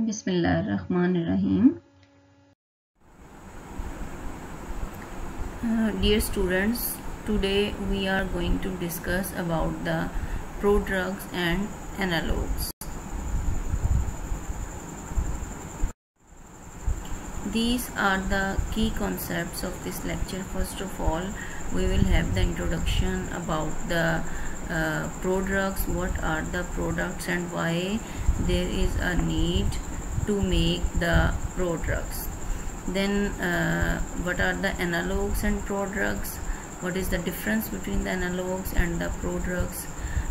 Bismillahirrahmanirrahim. Dear students, today we are going to discuss about the prodrugs and analogues. These are the key concepts of this lecture. First of all, we will have the introduction about the prodrugs, what are the products and why there is a need to make the prodrugs. Then what are the analogues and prodrugs, what is the difference between the analogues and the prodrugs,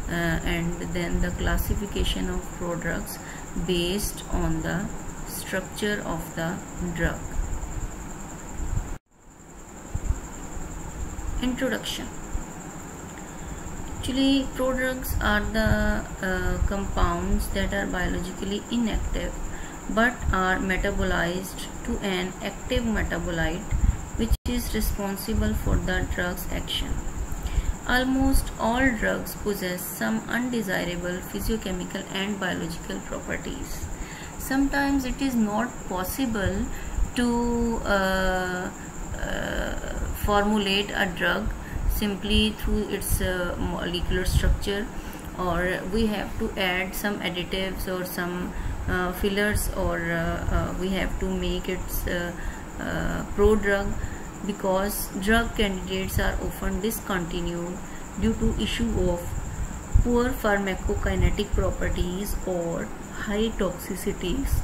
and then the classification of prodrugs based on the structure of the drug. Introduction. Actually, prodrugs are the compounds that are biologically inactive but are metabolized to an active metabolite which is responsible for the drug's action. Almost all drugs possess some undesirable physiochemical and biological properties. Sometimes it is not possible to formulate a drug simply through its molecular structure, or we have to add some additives or some fillers, or we have to make its prodrug, because drug candidates are often discontinued due to issue of poor pharmacokinetic properties or high toxicities.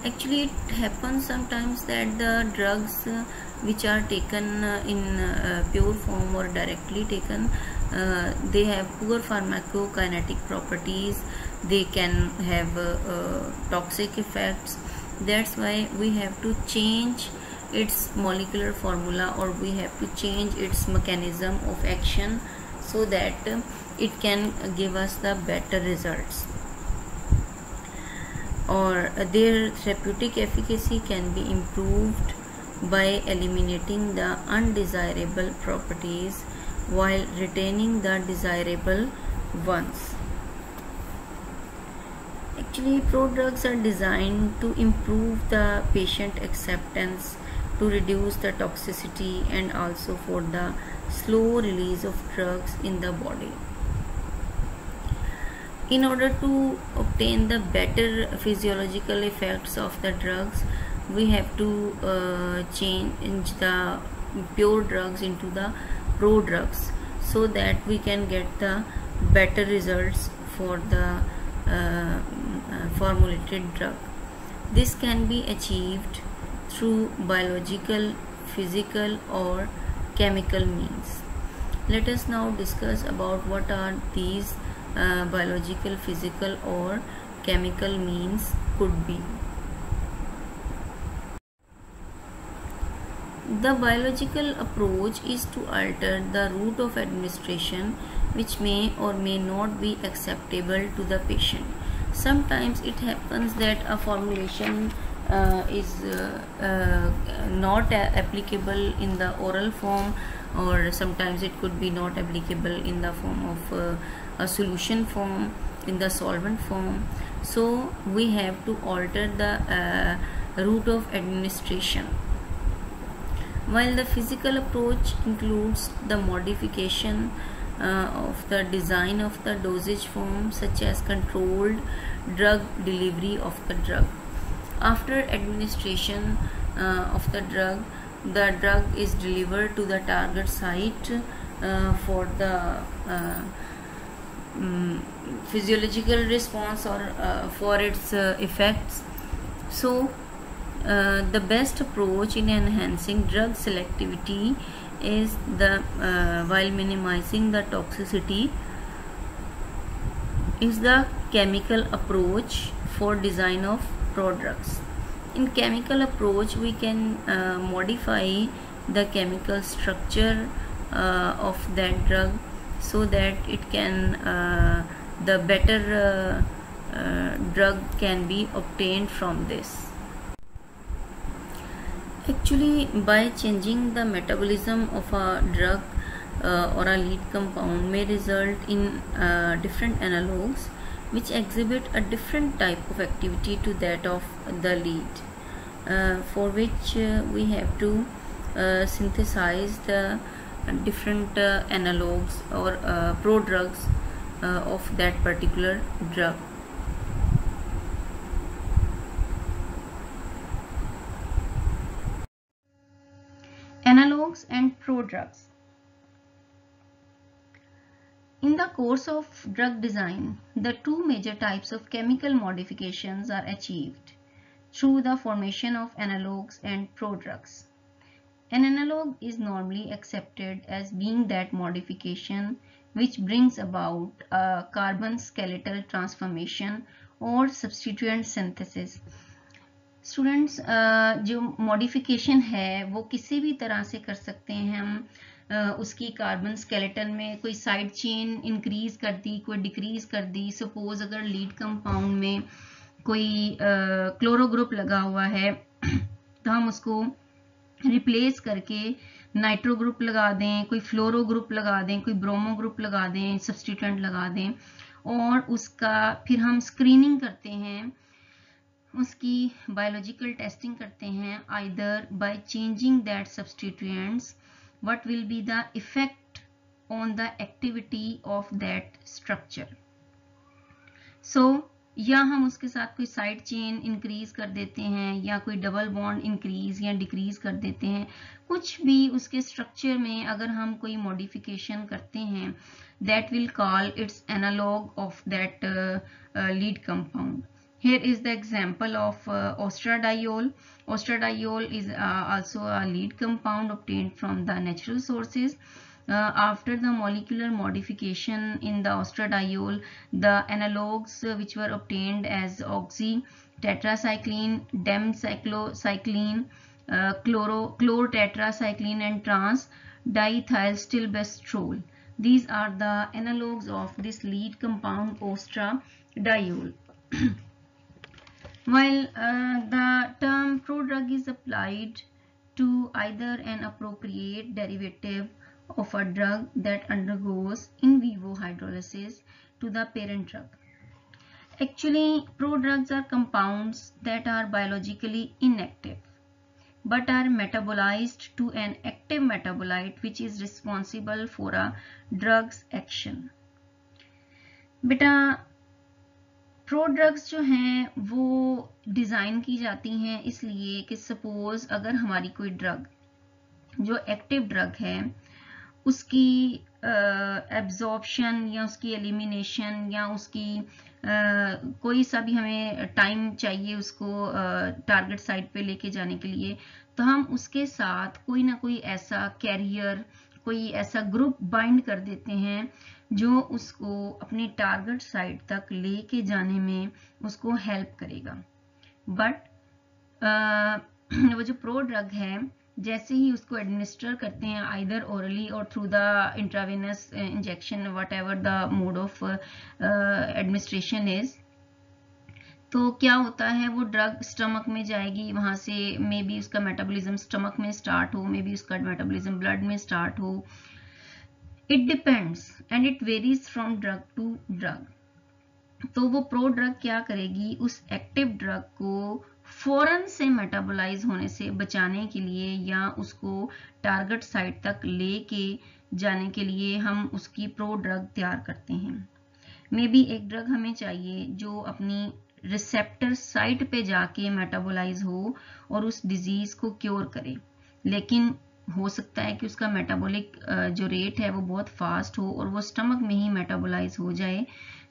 Actually, it happens sometimes that the drugs which are taken in pure form or directly taken, they have poor pharmacokinetic properties, they can have toxic effects. That's why we have to change its molecular formula, or we have to change its mechanism of action so that it can give us the better results, or their therapeutic efficacy can be improved by eliminating the undesirable properties while retaining the desirable ones. Actually, prodrugs are designed to improve the patient acceptance, to reduce the toxicity, and also for the slow release of drugs in the body. In order to obtain the better physiological effects of the drugs, we have to change the pure drugs into the prodrugs so that we can get the better results for the formulated drug. This can be achieved through biological, physical, or chemical means. Let us now discuss about what are these biological, physical, or chemical means could be. The biological approach is to alter the route of administration, which may or may not be acceptable to the patient. Sometimes it happens that a formulation is not applicable in the oral form, or sometimes it could be not applicable in the form of a solution form, in the solvent form. So we have to alter the route of administration. While the physical approach includes the modification of the design of the dosage form, such as controlled drug delivery of the drug. After administration of the drug is delivered to the target site for the physiological response, or for its effects. So the best approach in enhancing drug selectivity is the while minimizing the toxicity is the chemical approach for design of prodrugs. In chemical approach, we can modify the chemical structure of that drug so that it can the better drug can be obtained from this. Actually, by changing the metabolism of a drug, or a lead compound may result in different analogues which exhibit a different type of activity to that of the lead, for which we have to synthesize the different analogues or prodrugs of that particular drug. Analogues and prodrugs. In the course of drug design, the two major types of chemical modifications are achieved through the formation of analogues and prodrugs. An analog is normally accepted as being that modification which brings about a carbon skeletal transformation or substituent synthesis. Students, जो modification है वो किसी भी तरह से कर सकते हैं हम. उसकी कार्बन स्केलेटन में कोई साइड चेन इंक्रीज कर दी, कोई डिक्रीज कर दी. सपोज अगर लीड कंपाउंड में कोई क्लोरो ग्रुप लगा हुआ है तो हम उसको रिप्लेस करके नाइट्रो ग्रुप लगा दें, कोई फ्लोरो ग्रुप लगा दें, कोई ब्रोमो ग्रुप लगा दें, सब्स्टिट्यूएंट लगा दें, और उसका फिर हम स्क्रीनिंग करते हैं, उसकी बायोलॉजिकल टेस्टिंग करते हैं. Either by changing that substituents, what will be the effect on the activity of that structure. So या हम उसके साथ कोई साइड चेन इंक्रीज कर देते हैं या कोई डबल बॉन्ड इंक्रीज या डिक्रीज कर देते हैं. कुछ भी उसके स्ट्रक्चर में अगर हम कोई मॉडिफिकेशन करते हैं, that will call its analogue of that lead compound. Here is the example of ostradiol. Ostradiol is also a lead compound obtained from the natural sources. After the molecular modification in the ostradiol, the analogues which were obtained as oxy, tetracycline, demcyclocycline, chlorotetracycline and trans diethylstilbestrol. These are the analogues of this lead compound ostradiol. While the term prodrug is applied to either an appropriate derivative of a drug that undergoes in vivo hydrolysis to the parent drug. Actually, prodrugs are compounds that are biologically inactive but are metabolized to an active metabolite which is responsible for a drug's action. बेटा, prodrugs जो हैं वो design की जाती हैं इसलिए कि suppose अगर हमारी कोई ड्रग जो एक्टिव ड्रग है उसकी एब्जॉर्प्शन या उसकी एलिमिनेशन या उसकी कोई सा भी हमें टाइम चाहिए उसको टारगेट साइट पे लेके जाने के लिए, तो हम उसके साथ कोई ना कोई ऐसा कैरियर, कोई ऐसा ग्रुप बाइंड कर देते हैं जो उसको अपनी टारगेट साइट तक लेके जाने में उसको हेल्प करेगा. बट वो जो प्रो ड्रग है, जैसे ही उसको एडमिनिस्टर करते हैं आइदर ओरली और through the intravenous injection, what ever the mode of administration is, तो क्या होता है वो ड्रग स्टमक में जाएगी, वहां से मे बी उसका मेटाबॉलिज्म स्टमक में स्टार्ट हो, मे बी उसका मेटाबॉलिज्म ब्लड में स्टार्ट हो. It depends and it varies from drug to drug. तो वो प्रो ड्रग क्या करेगी, उस एक्टिव ड्रग को फौरन से मेटाबोलाइज होने से बचाने के लिए या उसको टारगेट साइट तक लेके जाने के लिए हम उसकी प्रो ड्रग तैयार करते हैं. मे बी एक ड्रग हमें चाहिए जो अपनी रिसेप्टर साइट पे जाके मेटाबोलाइज हो और उस डिजीज को क्योर करे, लेकिन हो सकता है कि उसका मेटाबॉलिक जो रेट है वो बहुत फास्ट हो और वो स्टमक में ही मेटाबोलाइज हो जाए.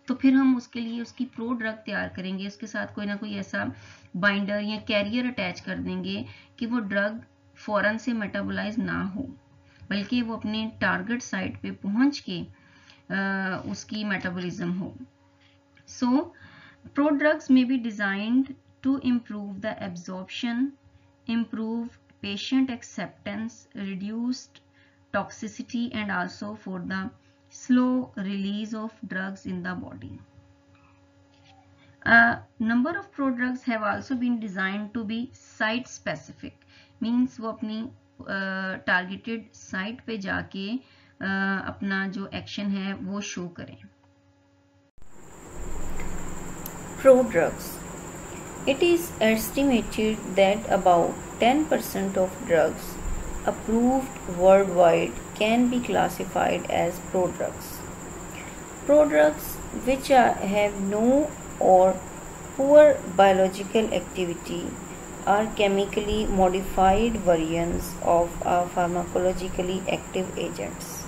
तो फिर हम उसके लिए उसकी प्रो ड्रग तैयार करेंगे, उसके साथ कोई ना कोई ऐसा बाइंडर या कैरियर अटैच कर देंगे कि वो ड्रग फौरन से मेटाबोलाइज ना हो, बल्कि वो अपने टारगेट साइट पे पहुंच के उसकी मेटाबॉलिज्म हो. सो prodrugs may be designed to improve the absorption, improve patient acceptance, reduced toxicity, and also for the slow release of drugs in the body. A number of prodrugs have also been designed to be site specific, means वो अपनी targeted site पे जाके अपना जो action है वो show करें। Prodrugs. It is estimated that about 10% of drugs approved worldwide can be classified as prodrugs. Prodrugs which have no or poor biological activity are chemically modified variants of pharmacologically active agents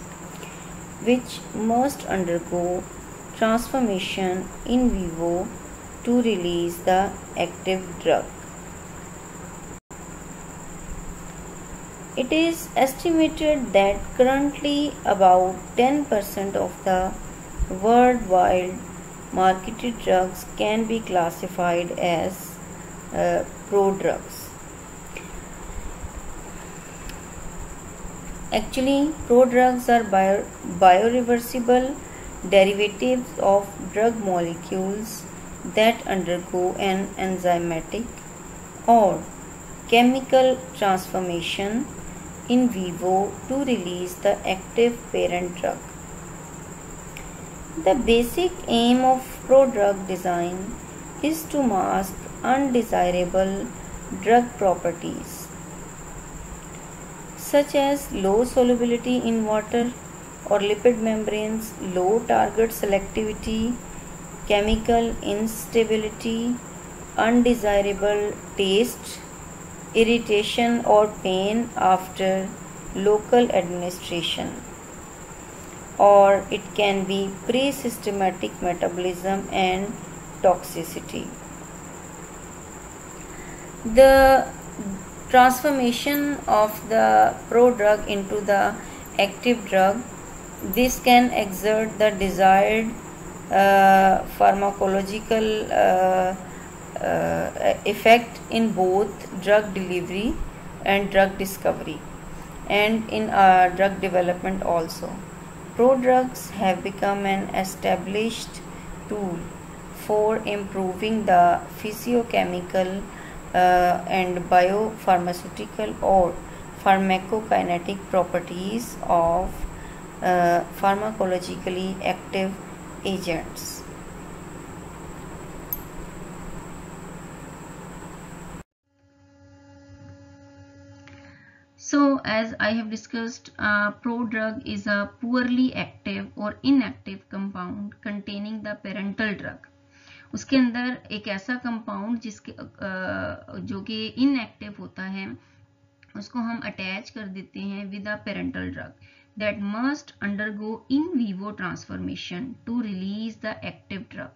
which must undergo transformation in vivo to release the active drug. It is estimated that currently about 10% of the worldwide marketed drugs can be classified as prodrugs. Actually, prodrugs are bioreversible derivatives of drug molecules that undergo an enzymatic or chemical transformation in vivo to release the active parent drug. The basic aim of prodrug design is to mask undesirable drug properties such as low solubility in water or lipid membranes, low target selectivity, chemical instability, undesirable taste, irritation or pain after local administration, or it can be pre-systematic metabolism and toxicity. The transformation of the prodrug into the active drug, this can exert the desired pharmacological effect in both drug delivery and drug discovery and in drug development also. Prodrugs have become an established tool for improving the physiochemical and biopharmaceutical or pharmacokinetic properties of pharmacologically active agents. So as I have discussed, prodrug is a poorly active or inactive compound containing the parental drug. उसके अंदर एक ऐसा compound जिसके जो कि inactive होता है उसको हम अटैच कर देते हैं with a parental drug that must undergo in vivo transformation to release the active drug.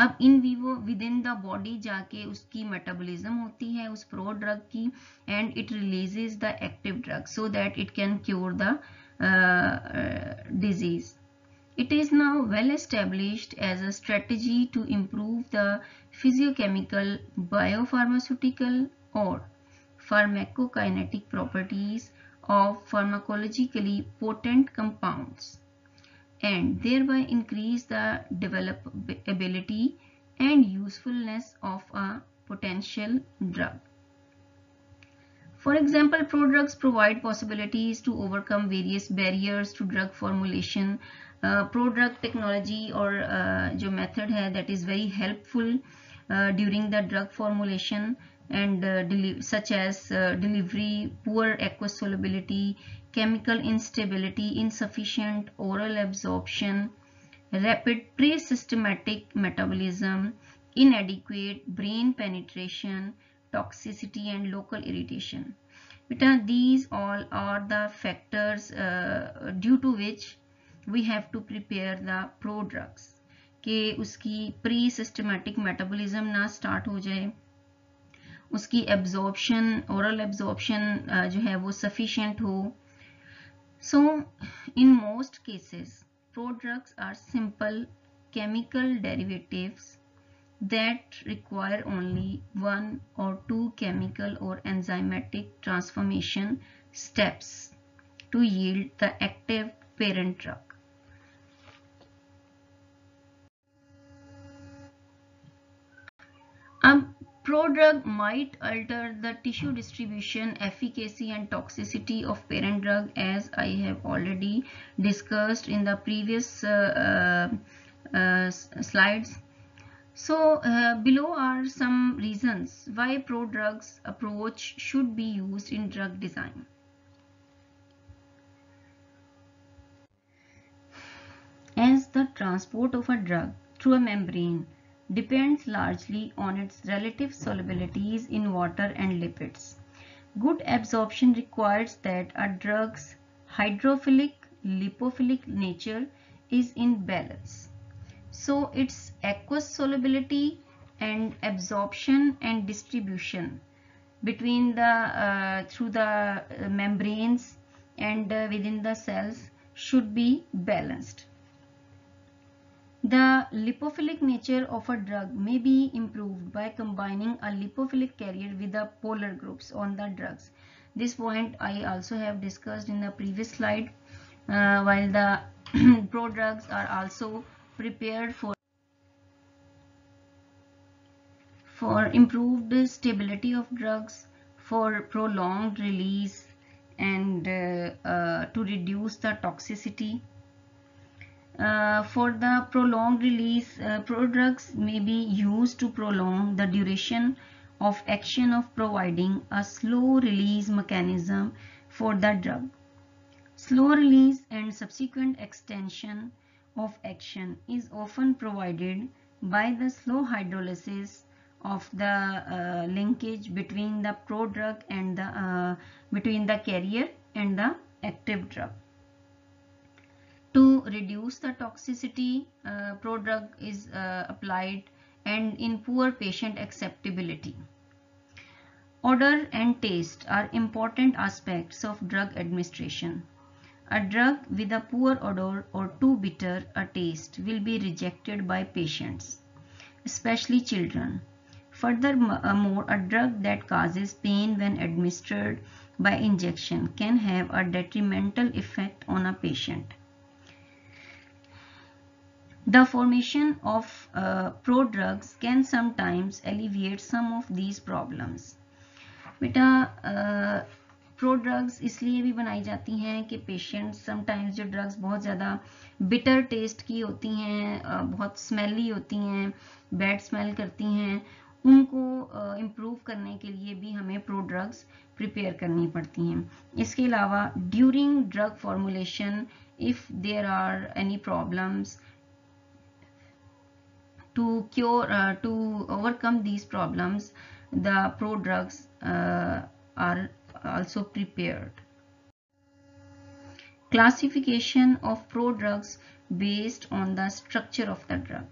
अब in vivo within the body जाके उसकी मेटाबॉलिज्म होती है उस प्रो ड्रग की and it releases the active drug so that it can cure the disease. It is now well established as a strategy to improve the physiochemical, biopharmaceutical or pharmacokinetic properties of pharmacologically potent compounds and thereby increase the developability and usefulness of a potential drug. For example, prodrugs provide possibilities to overcome various barriers to drug formulation. Prodrug technology or जो method है that is very helpful during the drug formulation and such as delivery, poor aqueous solubility, chemical instability, insufficient oral absorption, rapid pre-systematic metabolism, inadequate brain penetration, toxicity and local irritation. These all are the factors due to which we have to prepare the prodrugs कि उसकी pre systematic metabolism ना start हो जाए, उसकी absorption oral absorption जो है वो sufficient हो. So in most cases prodrugs are simple chemical derivatives that require only one or two chemical or enzymatic transformation steps to yield the active parent drug. अब Prodrug might alter the tissue distribution, efficacy and toxicity of parent drug, as I have already discussed in the previous slides. So below are some reasons why prodrugs approach should be used in drug design. As the transport of a drug through a membrane depends largely on its relative solubilities in water and lipids, good absorption requires that a drug's hydrophilic lipophilic nature is in balance. So its aqueous solubility and absorption and distribution between the through the membranes and within the cells should be balanced. The lipophilic nature of a drug may be improved by combining a lipophilic carrier with the polar groups on the drugs. This point I also have discussed in the previous slide. While the prodrugs are also prepared for improved stability of drugs, for prolonged release, and to reduce the toxicity. For the prolonged release, prodrugs may be used to prolong the duration of action of providing a slow release mechanism for the drug. Slow release and subsequent extension of action is often provided by the slow hydrolysis of the linkage between the prodrug and the between the carrier and the active drug. To reduce the toxicity, prodrug is applied and in poor patient acceptability. Odor and taste are important aspects of drug administration. A drug with a poor odor or too bitter a taste will be rejected by patients, especially children. Furthermore, a drug that causes pain when administered by injection can have a detrimental effect on a patient. The formation of prodrugs can sometimes alleviate some of these problems. बेटा prodrugs इसलिए भी बनाई जाती हैं कि patients sometimes जो drugs बहुत ज़्यादा बिटर टेस्ट की होती हैं, बहुत स्मेली होती हैं, बैड स्मेल करती हैं, उनको इम्प्रूव करने के लिए भी हमें प्रोड्रग्स प्रिपेयर करनी पड़ती हैं. इसके अलावा during drug formulation if there are any problems, to overcome these problems, the prodrugs are also prepared. Classification of prodrugs based on the structure of the drug.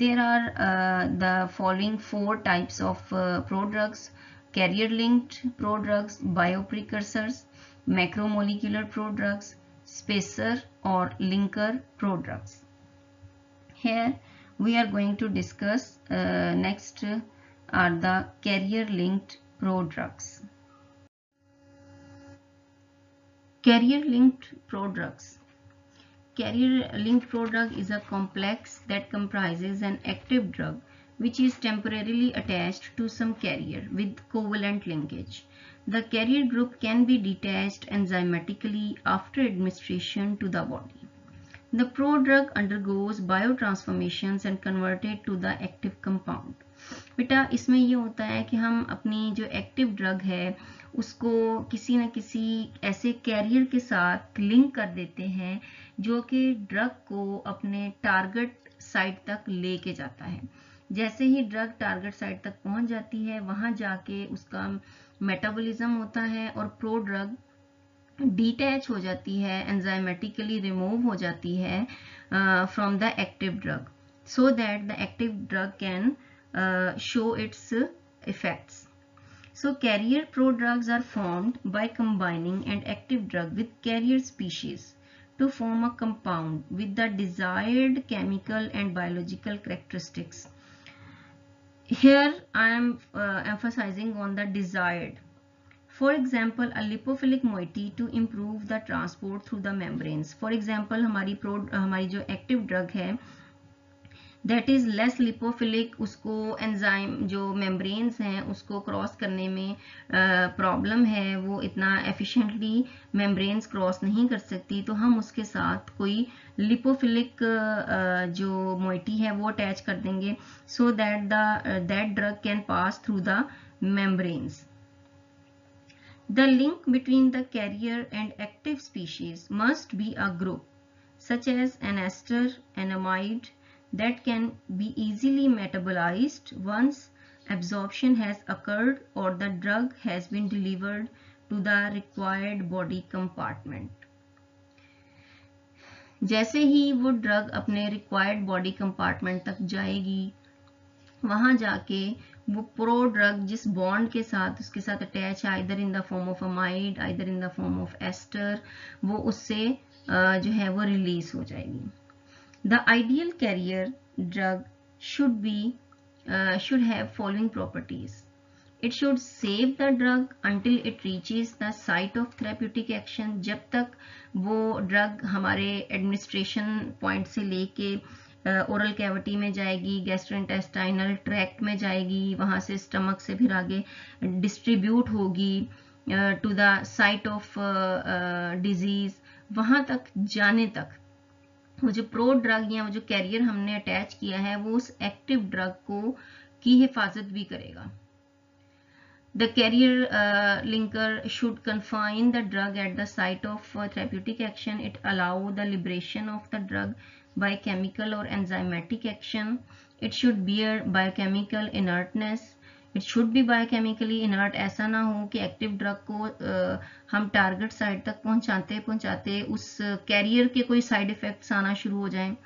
There are the following 4 types of prodrugs: carrier-linked prodrugs, bioprecursors, macromolecular prodrugs, spacer or linker prodrugs. Here we are going to discuss next are the carrier-linked prodrugs. Carrier-linked prodrugs. Carrier-linked prodrug is a complex that comprises an active drug which is temporarily attached to some carrier with covalent linkage. The carrier group can be detached enzymatically after administration to the body. The prodrug undergoes biotransformations and converted to the active compound. बेटा इसमें ये होता है कि हम अपनी जो active drug है उसको किसी न किसी ऐसे कैरियर के साथ लिंक कर देते हैं जो कि ड्रग को अपने टारगेट साइट तक लेके जाता है. जैसे ही ड्रग टारगेट साइट तक पहुंच जाती है वहां जाके उसका मेटाबॉलिज्म होता है और प्रोड्रग डिटैच हो जाती है, एंजाइमेटिकली रिमूव हो जाती है from the active drug, so that the active drug can show its effects. So carrier prodrugs are formed by combining an active drug with carrier species to form a compound with the desired chemical and biological characteristics. Here I am emphasizing on the desired. For example, a lipophilic moiety to improve the transport through the membranes. For example, हमारी जो active drug है that is less lipophilic, उसको enzyme जो membranes हैं उसको cross करने में problem है, वो इतना एफिशिएंटली मेम्ब्रेन्स क्रॉस नहीं कर सकती, तो हम उसके साथ कोई लिपोफिलिक जो मोइटी है वो अटैच कर देंगे, so that that drug can pass through the membranes. The link between the carrier and active species must be a group, such as an ester, an amide, that can be easily metabolized once absorption has occurred or the drug has been delivered to the required body compartment. जैसे ही वो drug अपने required body compartment तक जाएगी, वहां जाके वो pro drug जिस bond के साथ उसके साथ अटैच है, either in the form of amide, either in the form of ester, वो उससे जो है वो रिलीज हो जाएगी. The ideal carrier drug should have following properties. It should save the drug until it reaches the site of therapeutic action. जब तक वो ड्रग हमारे एडमिनिस्ट्रेशन पॉइंट से लेके ओरल कैविटी में जाएगी, गैस्ट्रोइंटेस्टाइनल ट्रैक्ट में जाएगी, वहां से स्टमक से फिर आगे डिस्ट्रीब्यूट होगी to the site of disease, वहां तक जाने तक वो जो प्रो ड्रग या वो जो कैरियर हमने अटैच किया है वो उस एक्टिव ड्रग को की हिफाजत भी करेगा. The carrier linker should confine the drug at the site of therapeutic action. It allows the liberation of the drug by chemical or enzymatic action. It should bear biochemical inertness. It should be biochemically inert. ऐसा ना हो कि active drug को हम target site तक पहुंचाते उस career के कोई साइड इफेक्ट्स आना शुरू हो जाएं.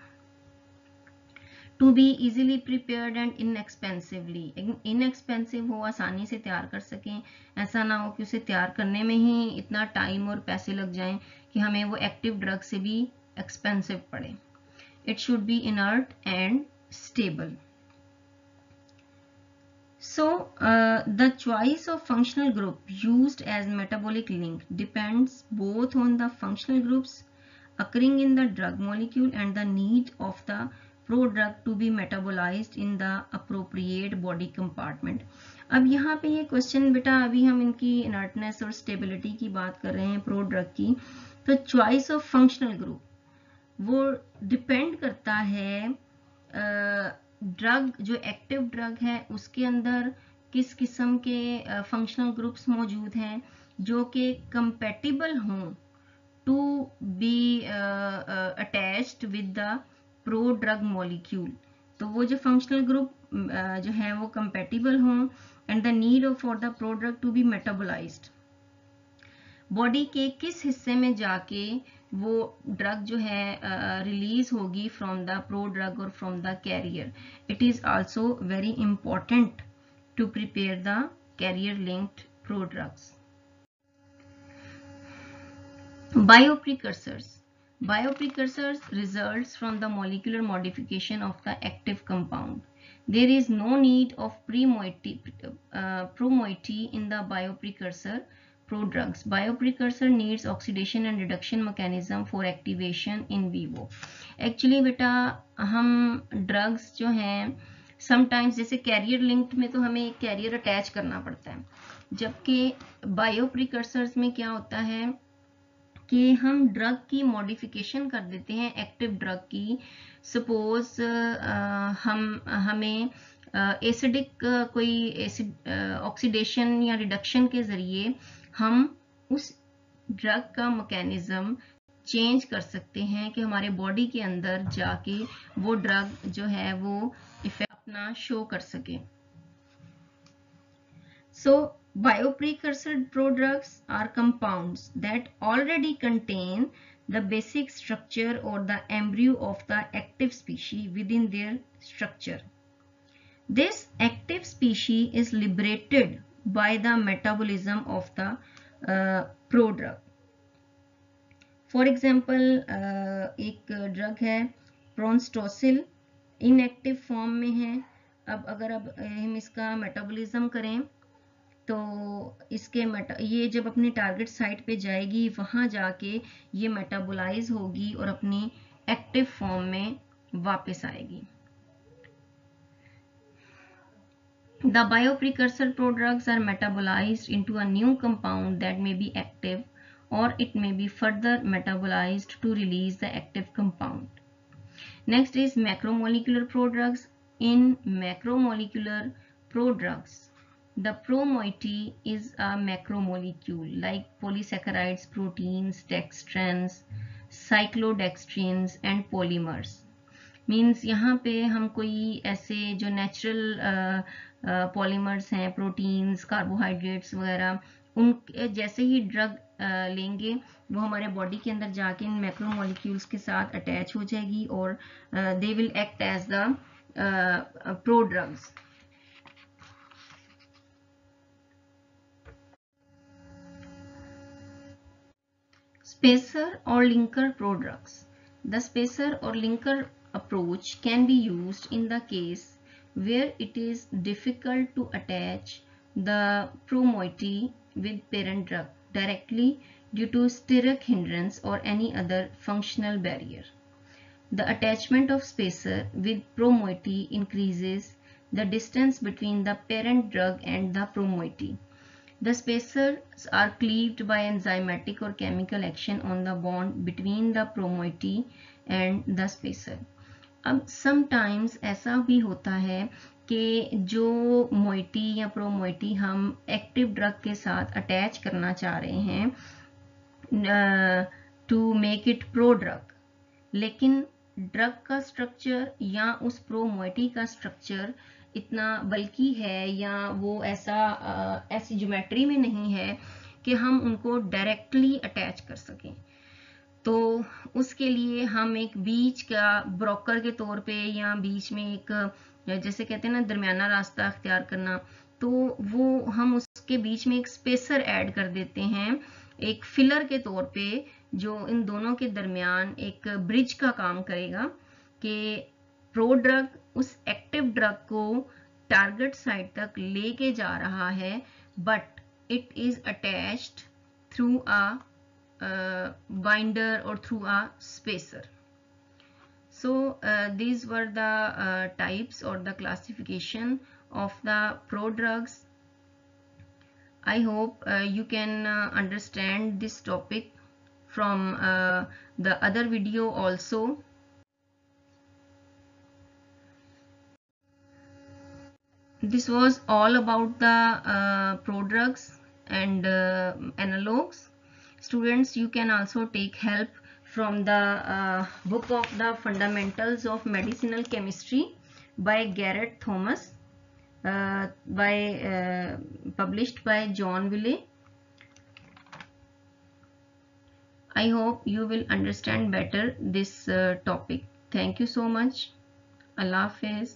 To be easily prepared and inexpensively, inexpensive हो, आसानी से तैयार कर सकें, ऐसा ना हो कि उसे तैयार करने में ही इतना टाइम और पैसे लग जाएं कि हमें वो एक्टिव ड्रग से भी एक्सपेंसिव पड़े. It should be inert and stable. So the choice of functional group used as metabolic link depends both on the functional groups occurring in the drug molecule and the need of the pro-drug to be metabolized in the appropriate body compartment. अब यहाँ पे ये question बेटा, अभी हम इनकी inertness और stability की बात कर रहे हैं प्रो ड्रग की, तो चॉइस ऑफ फंक्शनल ग्रुप वो डिपेंड करता है ड्रग जो एक्टिव ड्रग है उसके अंदर किस किस्म के फंक्शनल ग्रुप्स मौजूद हैं जो कि कंपेटिबल हों to be attached with the pro drug molecule. तो वो जो फंक्शनल ग्रुप जो है वो कंपेटिबल हों and the need for the prodrug to be metabolised. Body के किस हिस्से में जाके वो ड्रग जो है रिलीज होगी फ्रॉम द प्रो ड्रग और from the carrier. It is also very important to prepare the carrier linked prodrugs. Bioprecursors. Bioprecursors results from the molecular modification of the active compound. There is no need of promoiety in the bioprecursor prodrugs. Bioprecursor needs oxidation and reduction mechanism for activation in vivo. Actually बेटा हम drugs जो हैं sometimes जैसे career linked में तो हमें career attach करना पड़ता है, जबकि बायोप्रिकर्सर्स में क्या होता है कि हम ड्रग की मॉडिफिकेशन कर देते हैं एक्टिव ड्रग की. सपोज हमें एसिडिक कोई एसिड ऑक्सीडेशन या रिडक्शन के जरिए हम उस ड्रग का मैकेनिज्म चेंज कर सकते हैं कि हमारे बॉडी के अंदर जाके वो ड्रग जो है वो इफेक्ट अपना शो कर सके. सो bioprecursor prodrugs are compounds that already contain the basic structure or the embryo of the active species within their structure. This active species is liberated by the metabolism of the prodrug. For example, एक drug है प्रोन्स्टोसिल, inactive form में है. अब अगर हम इसका metabolism करें तो इसके ये जब अपनी टारगेट साइट पे जाएगी वहां जाके ये मेटाबोलाइज होगी और अपनी एक्टिव फॉर्म में वापस आएगी. The bioprecursor prodrugs are metabolized into a new compound that may be active, or it may be further metabolized to release the active compound. Next is macromolecular prodrugs. In macromolecular prodrugs, the pro-moiety is a macromolecule like polysaccharides, proteins, dextrans, cyclodextrins and polymers. Means यहाँ पे हम कोई ऐसे जो natural polymers हैं, proteins, carbohydrates वगैरह, उन जैसे ही ड्रग लेंगे वो हमारे बॉडी के अंदर जाके इन मैक्रोमोलिक्यूल्स के साथ अटैच हो जाएगी और they will act as the prodrugs. Spacer or linker prodrugs. The spacer or linker approach can be used in the case where it is difficult to attach the pro-moiety with parent drug directly due to steric hindrance or any other functional barrier. The attachment of spacer with pro-moiety increases the distance between the parent drug and the pro-moiety. The spacers are cleaved by enzymatic or chemical action on the bond between the pro-moiety and the spacer. अब sometimes ऐसा भी होता है कि जो moiety या pro-moiety हम active drug के साथ अटैच करना चाह रहे हैं to make it prodrug, लेकिन ड्रग का स्ट्रक्चर या उस प्रो-मोइटी का स्ट्रक्चर इतना बल्कि है या वो ऐसी ज्योमेट्री में नहीं है कि हम उनको डायरेक्टली अटैच कर सकें. तो उसके लिए हम एक बीच का ब्रोकर के तौर पे या बीच में एक जैसे कहते हैं ना दरमियाना रास्ता अख्तियार करना, तो वो हम उसके बीच में एक स्पेसर ऐड कर देते हैं एक फिलर के तौर पे, जो इन दोनों के दरमियान एक ब्रिज का काम करेगा कि प्रो ड्रग उस एक्टिव ड्रग को टारगेट साइट तक लेके जा रहा है, but it is attached through a binder or through a spacer. So these were the types or the classification of the prodrugs. I hope you can understand this topic from the other video also. This was all about the prodrugs and analogues. Students, you can also take help from the book of the Fundamentals of Medicinal Chemistry by Garrett Thomas, published by John Wiley. I hope you will understand better this topic. Thank you so much. Allah Hafiz.